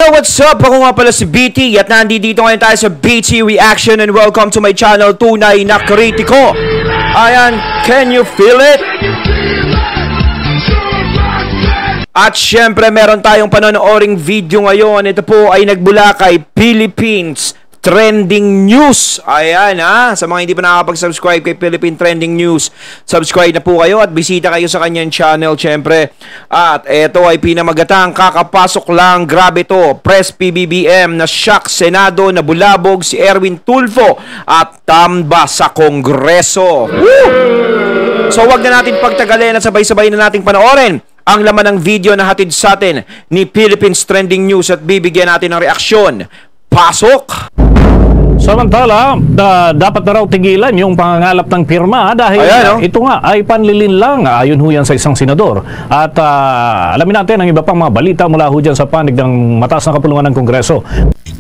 What's up? Ako nga pala si BT at nandito ngayon tayo sa BT Reaction and welcome to my channel, Tunay na Kritiko. Ayan, can you feel it? At syempre meron tayong panonooring video ngayon. Ito po ay nagbula kay Philippines Trending News. Ayan sa mga hindi pa nakakapag-subscribe kay Philippine Trending News, subscribe na po kayo at bisita kayo sa kanyang channel syempre. At ito ay pinamagatang kakapasok lang, grabe to, Press PBBM na shock Senado, na bulabog si Erwin Tulfo at tamba sa Kongreso. Woo! So wag na natin pagtagalin at sabay-sabay na nating panoorin ang laman ng video na hatid sa atin ni Philippines Trending News at bibigyan natin ng reaksyon. Pasok! Samantala, dapat na raw tigilan yung pangangalap ng pirma dahil ito nga ay panlilin lang ayon ho yan sa isang senador. At alamin natin ang iba pang mga balita mula ho dyan sa panig ng mataas na kapulungan ng Kongreso.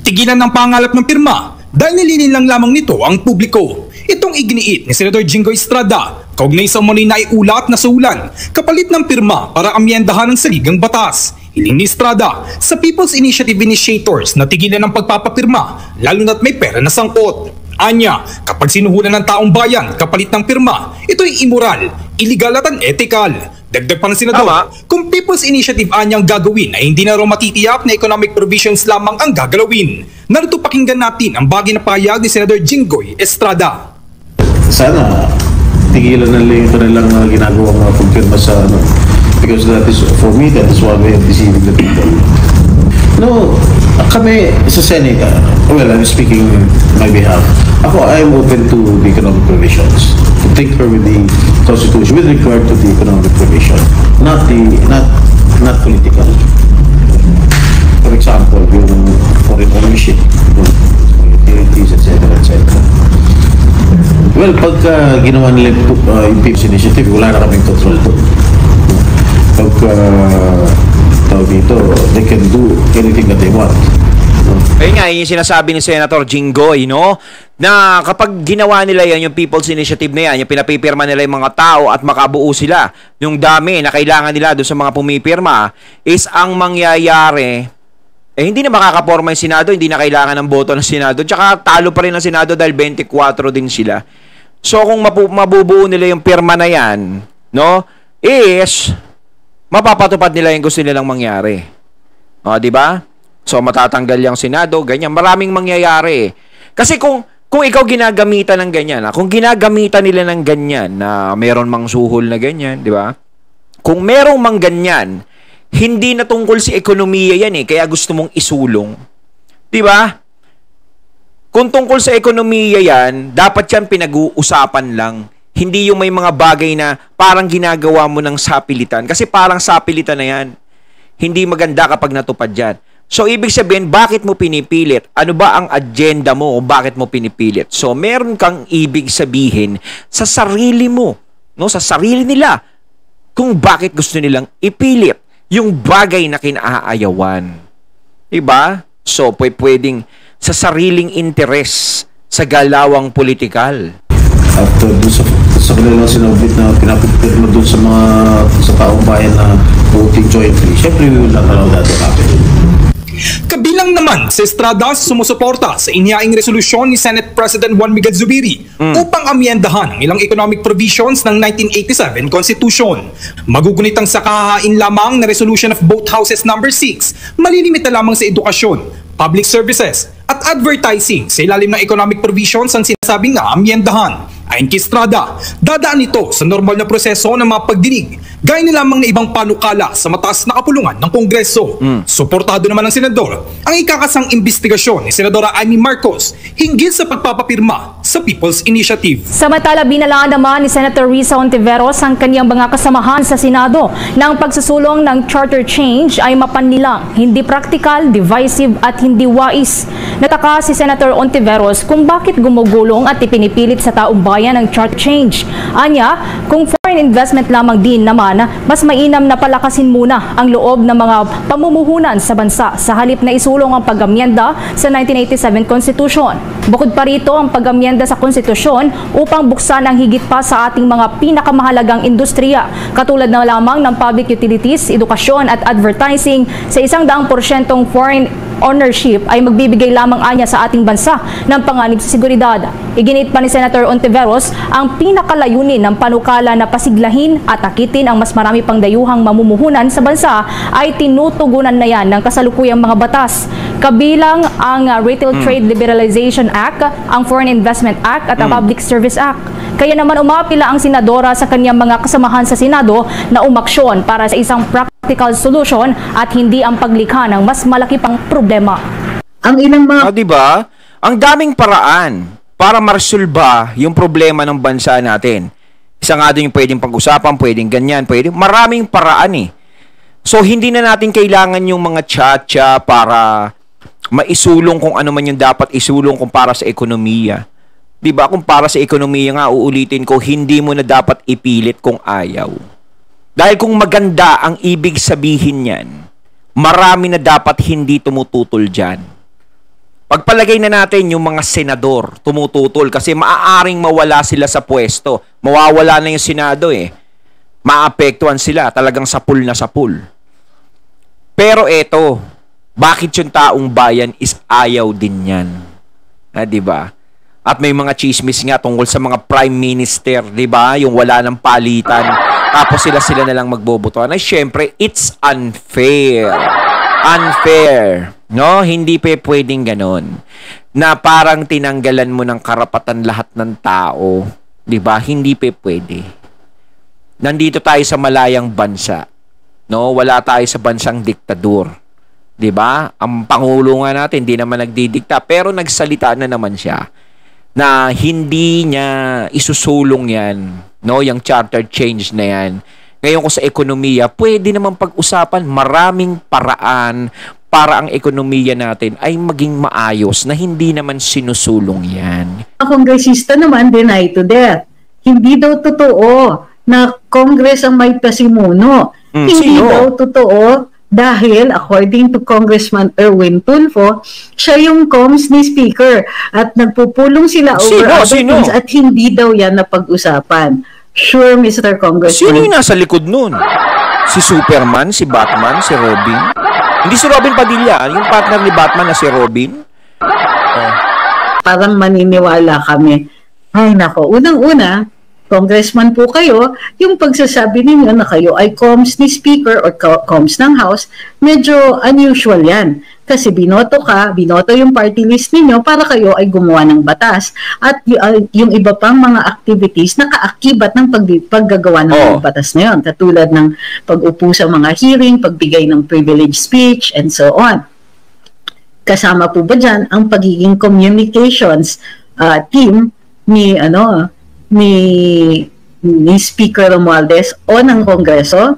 Tigilan ng pangangalap ng pirma dahil nilinin lang lamang nito ang publiko. Itong iginiit ni Senator Jinggoy Estrada, kaugnay sa umano'y naiulat na suhulan kapalit ng pirma para amyendahan ang saligang batas. Hiling ni Estrada sa People's Initiative Initiators na tigilan ng pagpapapirma lalo na't may pera na sangkot. Anya, kapag sinuhulan ng taong bayan kapalit ng pirma, ito'y immoral, illegal at unethical. Dagdag pa ng senador, kung People's Initiative anyang gagawin ay hindi na raw matitiyak na economic provisions lamang ang gagalawin. Narito pakinggan natin ang bagay na pahayag ni Senator Jinggoy Estrada. Sana tigilan na lang ito nilang ginagawa mga pagpirma sa because that is, for me, that is why we have deceiving the people. No, kami sa Senate, well, I'm speaking on my behalf. Ako, I'm open to the economic provisions. To take her with the Constitution, with regard to the economic provision, not political. For example, yung foreign ownership, utilities, etc., etc. Well, pagka ginawa nila yung People's Initiative, wala na kaming control to. Pagka tawag dito, they can do anything that they want. Ayun nga, yung sinasabi ni Senator Jinggoy, no? Na kapag ginawa nila yan, yung People's Initiative na yan, yung pinapipirma nila yung mga tao at makabuo sila, yung dami na kailangan nila doon sa mga pumipirma, is ang mangyayari, hindi na makakaporma yung Senado, hindi na kailangan ng boto ng Senado, tsaka talo pa rin ng Senado dahil 24 din sila. So kung mabubuo nila yung pirma na yan, no, is mapapatupad nila yung gusto nilang mangyari. O, di ba? So matatanggal yung Senado, ganyan. Maraming mangyayari. Kasi kung ikaw ginagamitan ng ganyan, kung ginagamitan nila ng ganyan na meron mang suhol na ganyan, di ba? Kung merong mang ganyan, hindi na tungkol si ekonomiya yan kaya gusto mong isulong. Di ba? Kung tungkol sa ekonomiya yan, dapat yan pinag-uusapan lang. Hindi yung may mga bagay na parang ginagawa mo ng sapilitan. Kasi parang sapilitan na yan. Hindi maganda kapag natupad yan. So, ibig sabihin, bakit mo pinipilit? Ano ba ang agenda mo o bakit mo pinipilit? So, meron kang ibig sabihin sa sarili mo, no? Sa sarili nila, kung bakit gusto nilang ipilit yung bagay na kinaayawan. Diba? So, pwedeng sa sariling interes sa galawang politikal. At doon sa kanilang sinabit na pinapipirma doon sa taong bayan na voting jointly, syempre we will not allow that to happen. Kabilang naman sa Estrada sumusuporta sa inyaing resolusyon ni Senate President Juan Miguel Zubiri upang amyendahan ang ilang economic provisions ng 1987 Constitution. Magugunit ang sa kahahain lamang na resolution of both houses number 6, malilimita lamang sa edukasyon, public services at advertising sa ilalim ng economic provisions ang sinasabing amyendahan. Ayon kay Estrada, dadaan ito sa normal na proseso ng mga pagdinig, gaya na lamang na ibang panukala sa mataas na kapulungan ng Kongreso. Suportado naman ng Senador ang ikakasang investigasyon ni Senadora Amy Marcos hinggil sa pagpapapirma sa People's Initiative. Samantala, binalaan naman ni Senator Risa Hontiveros ang kanyang mga kasamahan sa Senado na ang pagsusulong ng charter change ay mapannilang, hindi practical, divisive at hindi wais. Nataka si Senator Hontiveros kung bakit gumugulong at ipinipilit sa taong bayan ang charter change. Anya, kung foreign investment lamang din naman, mas mainam na palakasin muna ang loob ng mga pamumuhunan sa bansa sa halip na isulong ang pag-amyenda sa 1987 Constitution. Bukod pa rito ang pag-amyenda sa konstitusyon upang buksan ang higit pa sa ating mga pinakamahalagang industriya, katulad na lamang ng public utilities, edukasyon at advertising sa 100% foreign ownership ay magbibigay lamang anya sa ating bansa ng panganib sa seguridad. Iginit pa ni Senator Ontiveros ang pinakalayunin ng panukala na pasiglahin at akitin ang mas marami pang dayuhang mamumuhunan sa bansa ay tinutugunan na yan ng kasalukuyang mga batas. Kabilang ang Retail Trade Liberalization Act, ang Foreign Investment Act at ang Public Service Act. Kaya naman umapila ang senadora sa kanyang mga kasamahan sa Senado na umaksyon para sa isang practical solution at hindi ang paglikha ng mas malaki pang problema. Ang ilang mga... Diba? Ang daming paraan para maresolba yung problema ng bansa natin. Isa nga doon yung pwedeng pag-usapan, pwedeng ganyan, pwedeng maraming paraan eh. So, hindi na natin kailangan yung mga tsa-tsa para maisulong kung ano man yung dapat isulong kung para sa ekonomiya. Diba? Kung para sa ekonomiya nga, uulitin ko, hindi mo na dapat ipilit kung ayaw. Dahil kung maganda ang ibig sabihin yan, marami na dapat hindi tumututol dyan. Pagpalagay na natin yung mga senador tumututol kasi maaaring mawala sila sa pwesto. Mawawala na yung Senado eh. Maapektuhan sila, talagang sapul na sapul. Pero eto, bakit yung taong bayan is ayaw din yan? Diba? At may mga chismis nga tungkol sa mga prime minister, diba? Yung wala ng palitan. Tapos sila na lang magbobotohan. Ay, syempre, it's unfair. Unfair. No? Hindi pwedeng ganon. Na parang tinanggalan mo ng karapatan lahat ng tao. Diba? Hindi pwede. Nandito tayo sa malayang bansa. No? Wala tayo sa bansang diktador. 'Di ba? Ang pangulo nga natin hindi naman nagdidikta pero nagsalita na naman siya na hindi niya isusulong 'yan, no, yung charter change na 'yan. Ngayon ko sa ekonomiya, pwede naman pag-usapan, maraming paraan para ang ekonomiya natin ay maging maayos na hindi naman sinusulong 'yan. Ang kongresista naman deny to death. Hindi daw totoo na Congress ang may pasimuno. Hindi daw totoo dahil according to Congressman Erwin Tulfo, siya yung comms ni Speaker at nagpupulong sila over other things at hindi daw yan napag-usapan. Sure, Mr. Congressman. Sino yung nasa likod nun? Si Superman, si Batman, si Robin? Hindi si Robin Padilla, yung partner ni Batman na si Robin? Parang maniniwala kami. Ay nako, unang-una, Congressman po kayo, yung pagsasabi ninyo na kayo ay comms ni Speaker or comms ng House, medyo unusual yan. Kasi binoto yung party list ninyo para kayo ay gumawa ng batas. At yung iba pang mga activities na kaakibat ng paggagawa ng batas na yun. Katulad ng pag-upo sa mga hearing, pagbigay ng privilege speech, and so on. Kasama po ba dyan ang pagiging communications team ni Speaker Romualdez o ng Kongreso?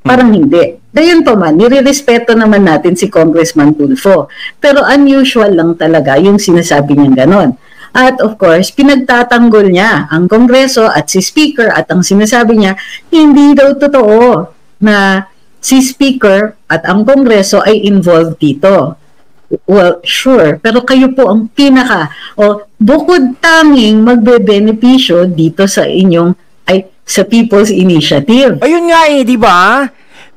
Parang hindi. Gayon pa man, nire-respeto naman natin si Congressman Tulfo. Pero unusual lang talaga yung sinasabi niyang ganon. At of course, pinagtatanggol niya ang Kongreso at si Speaker at ang sinasabi niya, hindi daw totoo na si Speaker at ang Kongreso ay involved dito. Well, sure. Pero kayo po ang bukod tanging magbe-benepisyo dito sa inyong, sa People's Initiative. Ayun nga di ba?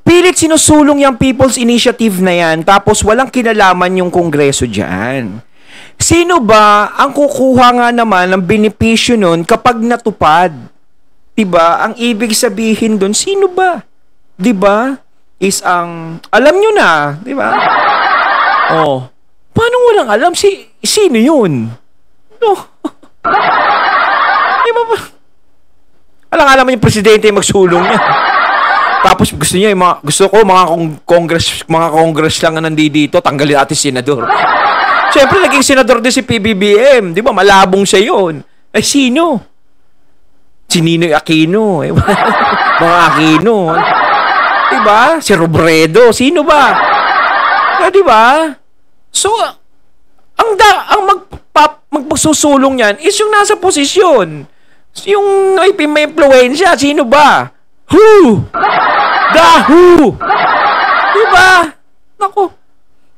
Pilit sinusulong yung People's Initiative na yan, tapos walang kinalaman yung Kongreso dyan. Sino ba ang kukuha nga naman ng benepisyo nun kapag natupad? Diba? Ang ibig sabihin dun, sino ba? Diba? Is ang, alam nyo na, diba? Paano walang alam? Sino yun? No. Di ba ba? Alam yung presidente yung magsulong niya. Tapos gusto niya, gusto ko mga congress lang na nandito, tanggalin natin senador. Siyempre, naging senador din si PBBM. Di ba? Malabong siya yun. Ay, sino? Si Ninoy Aquino. Mga Aquino. Di ba? Si Robredo. Sino ba? Di ba? So, ang magpagsusulong yan is yung nasa posisyon. Yung may impluwensya, sino ba? Who? The who? Diba? Naku.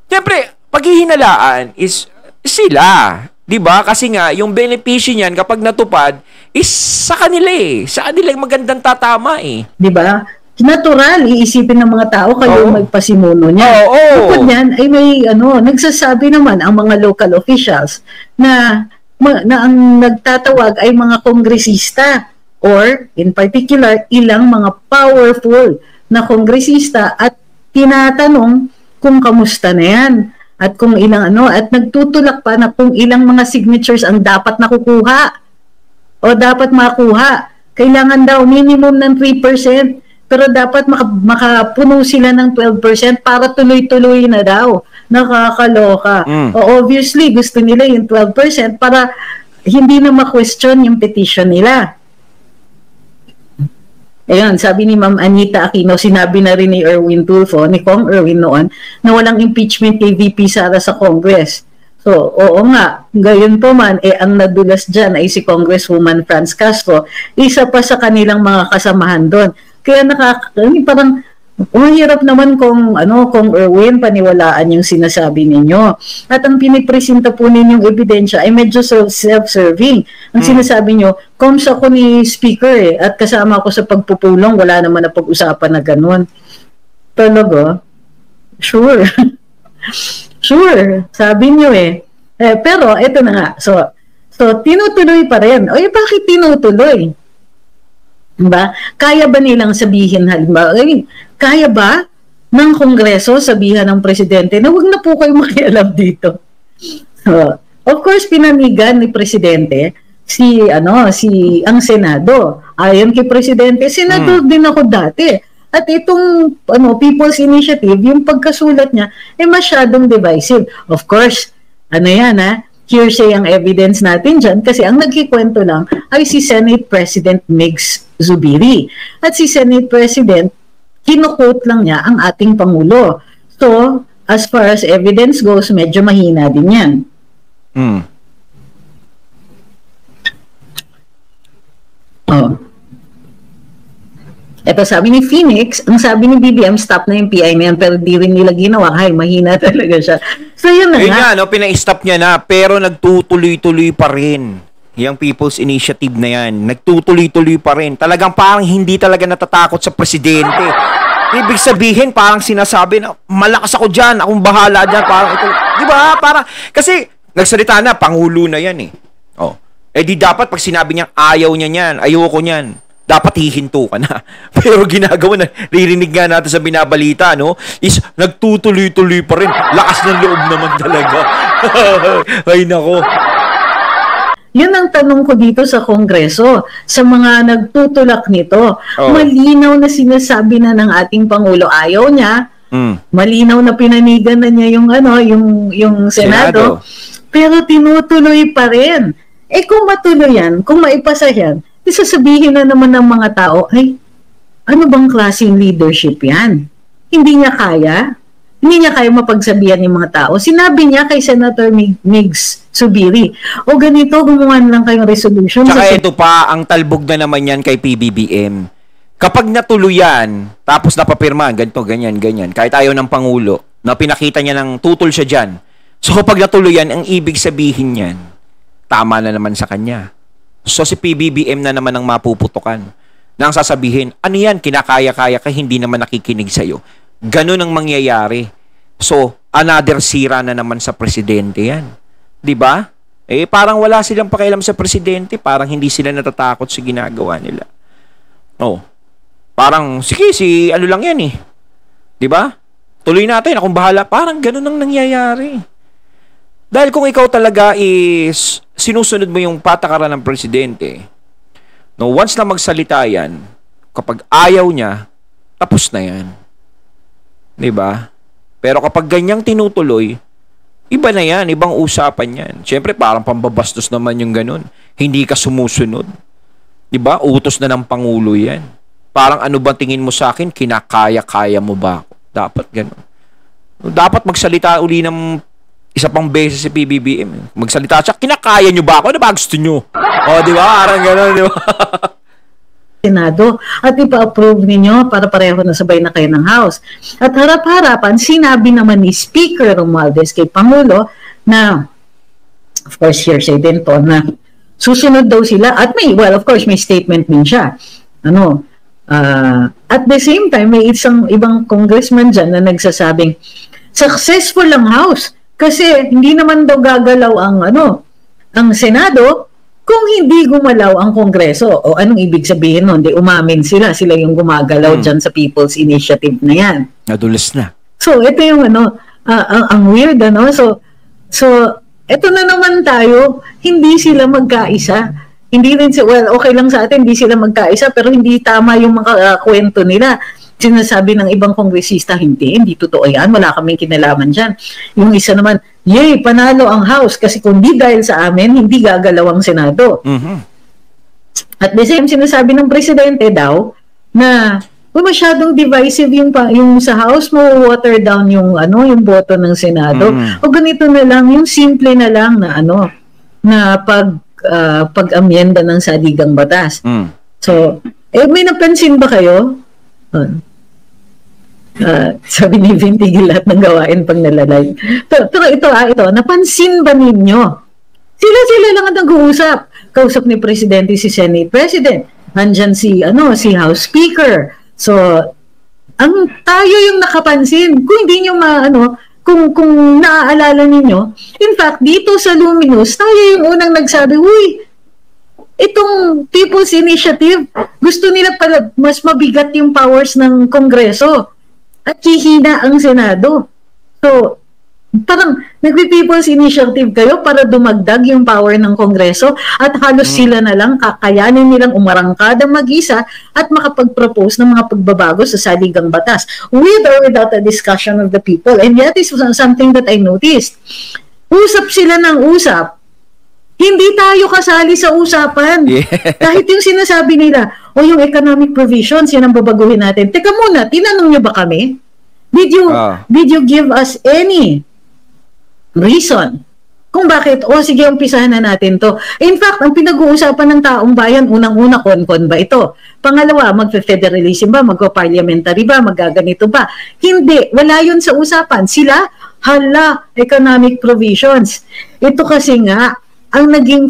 Siyempre, paghihinalaan is sila. 'Di ba? Kasi nga yung benepisyo niyan kapag natupad is sa kanila eh. Sa kanila yung magandang tatama eh. 'Di ba? Natural iisipin ng mga tao kayo magpasimuno niya. Bukod niyan ay may nagsasabi naman ang mga local officials na ang nagtatawag ay mga kongresista or in particular ilang mga powerful na kongresista at tinatanong kung kamusta na yan at kung ilang at nagtutulak pa na kung ilang mga signatures ang dapat nakukuha o dapat makuha. Kailangan daw minimum ng 3%. Pero dapat makapuno sila ng 12% para tuloy-tuloy na daw. Nakakaloka. Obviously, gusto nila yung 12% para hindi na ma-question yung petition nila. Ayun, sabi ni Ma'am Anita Aquino, sinabi na rin ni Erwin Tulfo, ni Kong Erwin noon, na walang impeachment kay VP Sara sa Congress. So, oo nga, gayon po man, ang nadulas dyan ay si Congresswoman Franz Castro, isa pa sa kanilang mga kasamahan doon. Kaya parang mahirap naman kung Erwin, paniwalaan yung sinasabi ninyo. At ang pinipresenta po ninyong ebidensya ay medyo self-serving. Ang sinasabi nyo, comes ako ni Speaker at kasama ako sa pagpupulong, wala naman na pag-usapan na ganun. Talaga? Sure. Sure. Sabi nyo pero ito na nga. So tinutuloy pa rin. Bakit tinutuloy? Diba? Kaya ba nilang sabihin halimbawa, kaya ba ng Kongreso sabihan ng Presidente na huwag na po kayo makialam dito? Of course, pinanigan ni Presidente ang Senado. Ayon kay Presidente, Senador din ako dati. At itong People's Initiative, yung pagkasulat niya, masyadong divisive. Of course, hearsay ang evidence natin dyan kasi ang nagkikwento lang ay si Senate President Migs Zubiri. At si Senate President, kinukot lang niya ang ating Pangulo. So, as far as evidence goes, medyo mahina din yan. Ito sabi ni Phoenix, ang sabi ni BBM, stop na yung PI na yan, pero di rin nila ginawa. Ay, mahina talaga siya. So, yun na nga. Pina-stop niya na, pero nagtutuloy-tuloy pa rin. Yung People's Initiative na yan, nagtutuloy-tuloy pa rin. Talagang parang hindi talaga natatakot sa presidente. Ibig sabihin, parang sinasabi na, malakas ako dyan, akong bahala dyan. Parang ito, di ba? Parang, kasi, nagsalita na, Pangulo na yan eh. Di dapat pag sinabi niya, ayaw niya yan, ayoko niyan. Dapat hihinto ka na. Pero ginagawa na, ririnig nga natin sa binabalita, is nagtutuloy-tuloy pa rin. Lakas ng loob naman talaga. Ay, nako. Yun ang tanong ko dito sa Kongreso, sa mga nagtutulak nito. Malinaw na sinasabi na ng ating Pangulo, ayaw niya. Malinaw na pinanigan na niya yung Senado. Pero tinutuloy pa rin. Kung matuloy yan, kung maipasa yan, sasabihin na naman ng mga tao, ay, ano bang klaseng leadership yan? Hindi niya kaya mapagsabihan ng mga tao. Sinabi niya kay Senator Migs Zubiri, ganito, gumawa lang kayong resolution. Tsaka ito pa, ang talbog na naman yan kay PBBM. Kapag natuloy yan, tapos napapirma, ganito, ganyan, kahit ayaw ng Pangulo, na pinakita niya ng tutol siya dyan. So kapag natuloy yan, ang ibig sabihin yan, tama na naman sa kanya. So si PBBM na naman ang mapuputukan. Nang sasabihin, ano yan, kinakaya-kaya ka, hindi naman nakikinig sa'yo. Ganun ang mangyayari. So, another sira na naman sa presidente yan. Diba? Parang wala silang pakialam sa presidente. Parang hindi sila natatakot sa ginagawa nila. Parang, sige, ano lang yan eh. Diba? Tuloy natin, akong bahala. Parang ganun ang nangyayari. Dahil kung ikaw talaga is sinusunod mo yung patakaran ng presidente, once na magsalita yan, kapag ayaw niya, tapos na yan. Diba? Pero kapag ganyang tinutuloy, iba na yan, ibang usapan yan. Siyempre, parang pambabastos naman yung ganun. Hindi ka sumusunod. Diba? Utos na ng Pangulo yan. Parang ano ba tingin mo sa akin? Kinakaya-kaya mo ba ako? Dapat ganun. Dapat magsalita uli ng isa pang beses si PBBM. Magsalita siya, kinakaya nyo ba ako? Ano ba gusto nyo? Di ba? Parang gano'n, di ba? Senado at ipa-approve ninyo para pareho na sabay na kayo ng House. At harap-harapan, sinabi naman ni Speaker Romualdez kay Pangulo na of course, hearsay din to na susunod daw sila at of course, may statement din siya. At the same time, may isang ibang congressman dyan na nagsasabing, successful ang House kasi hindi naman daw gagalaw ang Senado kung hindi gumalaw ang Kongreso. O anong ibig sabihin nun? Di umamin sila yung gumagalaw dyan sa People's Initiative na yan. Nadulas na. So, ito yung ang weird, So, ito na naman tayo, hindi sila magkaisa. Hindi rin okay lang sa atin, hindi sila magkaisa, pero hindi tama yung mga kwento nila. Sinasabi ng ibang kongresista, hindi totoo yan, wala kaming kinalaman dyan. Yung isa naman, yay, panalo ang House, kasi kung di dahil sa amin, hindi gagalaw ang Senado. At the same, sinasabi ng presidente daw, na masyadong divisive yung sa House, water down yung boto ng Senado. O ganito na lang, yung simple na lang na pag-amyenda ng saligang batas. So, may napansin ba kayo? Sabi ni Vin, tigil lahat ng gawain pag nalalay. Pero ito, napansin ba ninyo? Sila lang ang nag-uusap. Kausap ni Presidente si Senate President. Nandyan si House Speaker. So, tayo yung nakapansin. Kung hindi nyo kung naaalala ninyo, in fact, dito sa Luminous, tayo yung unang nagsabi, itong People's Initiative, gusto nila pala mas mabigat yung powers ng Kongreso at hihina ang Senado. So, parang nagpi-People's Initiative kayo para dumagdag yung power ng Kongreso at halos sila na lang kakayanin nilang umarangkada mag-isa at makapag-propose ng mga pagbabago sa saligang batas with or without a discussion of the people. And yet, this was something that I noticed. Usap sila ng usap. Hindi tayo kasali sa usapan. Yeah. Kahit yung sinasabi nila, yung economic provisions, yan ang babaguhin natin. Teka muna, tinanong nyo ba kami? Did you give us any reason kung bakit, sige, umpisahan na natin to. In fact, ang pinag-uusapan ng taong bayan, unang-una, kon ba ito? Pangalawa, magfe-federalism ba? Magpa-parliamentary ba? Magaganito ba? Hindi. Wala yun sa usapan. Sila, economic provisions. Ito kasi nga, ang naging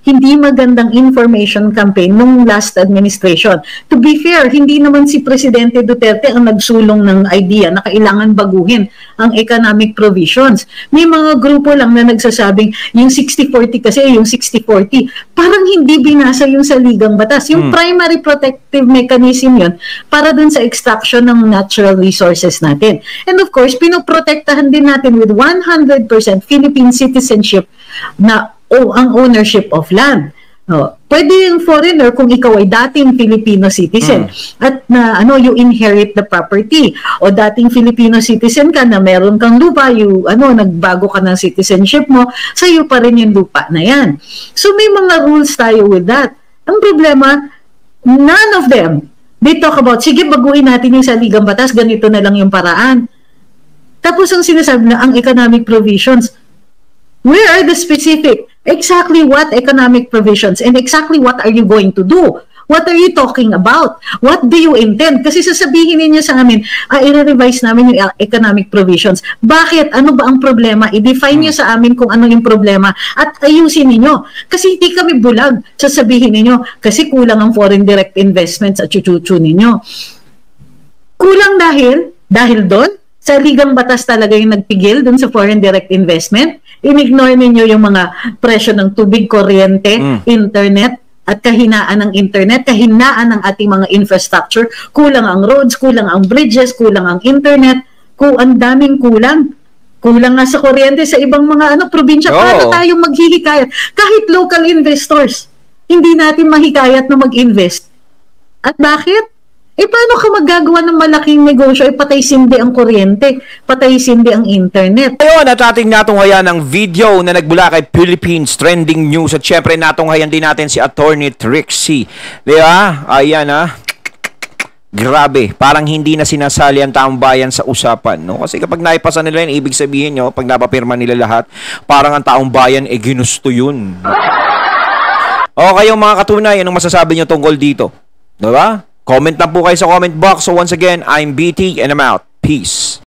hindi magandang information campaign nung last administration. To be fair, hindi naman si Presidente Duterte ang nagsulong ng idea na kailangan baguhin ang economic provisions. May mga grupo lang na nagsasabing yung 60-40 kasi, yung 60-40, parang hindi binasa yung saligang batas. Yung primary protective mechanism yun para dun sa extraction ng natural resources natin. And of course, pinoprotektahan din natin with 100% Philippine citizenship na ang ownership of land. Pwede yung foreigner kung ikaw ay dating Filipino citizen at na you inherit the property, o dating Filipino citizen ka na meron kang lupa, nagbago ka ng citizenship mo, sa'yo pa rin yung lupa na yan. So may mga rules tayo with that. Ang problema, none of them, they talk about, sige, baguhin natin yung saligang batas, ganito na lang yung paraan. Tapos ang sinasabi na ang economic provisions, where are the specific? Exactly what economic provisions and exactly what are you going to do? What are you talking about? What do you intend? Kasi sasabihin ninyo sa amin, i-revise namin yung economic provisions. Bakit? Ano ba ang problema? I-define nyo sa amin kung ano yung problema at ayusin ninyo. Kasi hindi kami bulag. Sasabihin ninyo, kasi kulang ang foreign direct investments at chuchuchu ninyo. Kulang dahil doon, saligang batas talaga yung nagpigil dun sa foreign direct investment. In-ignore ninyo yung mga presyo ng tubig, kuryente, internet, at kahinaan ng internet, kahinaan ng ating mga infrastructure. Kulang ang roads, kulang ang bridges, kulang ang internet, ang daming kulang. Kulang nga sa kuryente sa ibang mga probinsya. Paano tayo maghihikayat? Kahit local investors, hindi natin mahikayat na mag-invest. At bakit? Paano ka magagawa ng malaking negosyo? Patay sindi ang kuryente, patay sindi ang internet. Ngayon, at ating natunghayan ng video na nagbula kay Philippines Trending News. At syempre, natunghayan din natin si Attorney Trixie. Di ba? Ayan Grabe, parang hindi na sinasali ang taong bayan sa usapan, no? Kasi kapag naipasa nila yun, ibig sabihin nyo, pag napapirma nila lahat, parang ang taong bayan, ginusto yun. O kayong mga katunay, anong masasabi nyo tungkol dito? Di ba? Comment lang po kayo sa comment box. So once again, I'm BT and I'm out. Peace.